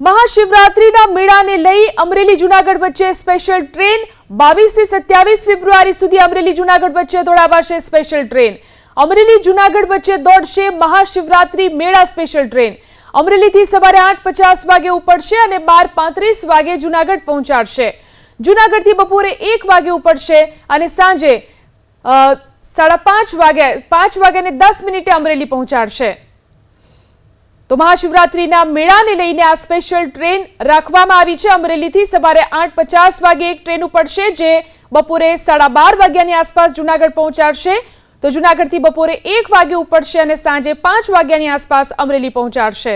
મહાશિવરાત્રીના મેળાને લઈ અમરેલી જૂનાગઢ વચ્ચે સ્પેશિયલ ટ્રેન 22 થી 27 ફેબ્રુઆરી સુધી અમરેલી જૂનાગઢ વચ્ચે દોડાવાશે સ્પેશિયલ ટ્રેન। અમરેલી જૂનાગઢ વચ્ચે દોડશે મહાશિવરાત્રી મેળા સ્પેશિયલ ટ્રેન। અમરેલીથી સવારે 8:50 વાગે ઉપડશે અને 12:35 વાગે જૂનાગઢ પહોંચાડશે। જૂનાગઢથી બપોરે 1 વાગે ઉપડશે અને સાંજે 5:30 વાગે 5:10 અમરેલી પહોંચાડશે। तो महाशिवरात्रीना मेळाने लईने आ स्पेशल ट्रेन राखवामां आवी छे। अमरेलीथी सवारे 8:50 वागे एक ट्रेन उपड़शे जे बपोरे 12:30 वाग्यानी आसपास जूनागढ़ पहोंचाडशे। तो जूनागढ़थी बपोरे 1 वागे उपड़शे अने सांजे 5 वाग्यानी आसपास अमरेली पहोंचाडशे।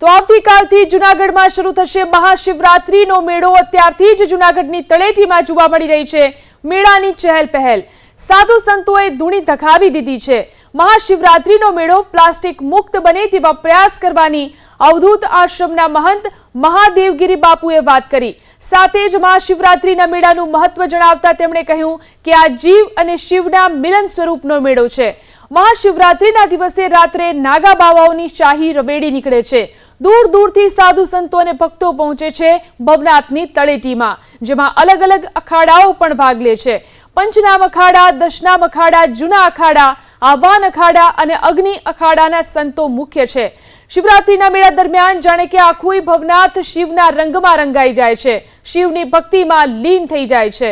तो आवतीकालथी जूनागढ़मां शरू थशे महाशिवरात्रीनो मेळो। अत्यारथी ज जूनागढ़नी तळेटीमां जोवा मळी रही छे मेळानी चहल पहल। साधु संतोए धूणी धखावी दीधी छे। महाशिवरात्रीनो मेळो प्लास्टिक मुक्त बने तेवा प्रयास करवानी अवधूत आश्रमना महंत महादेवगिरी बापुए वात करी। साथे ज महाशिवरात्रीना मेळानुं महत्व जणावता તેમણે કહ્યું કે આ જીવ અને શિવના મિલન સ્વરૂપનો મેળો છે। મહાશિવરાત્રીના દિવસે રાત્રે નાગા બાવાઓની શાહી રવેડી નીકળે છે। दूर दूरथी साधु संतो અને ભક્તો પહોંચે છે ભવનાથની તળેટીમાં, જેમાં અલગ અલગ અખાડાઓ પણ ભાગ લે છે। पंचनाम अखाड़ा, दशनाम अखाड़ा, जूना अखाड़ा, आह्वान अखाड़ा અને अग्नि अखाड़ाना संतो मुख्य छे। शिवरात्रीना मेळा दरमियान जाणे के आखुं भवनाथ शिवना रंगमां रंगाई जाय छे, शिवनी भक्तिमां लीन थई जाय छे।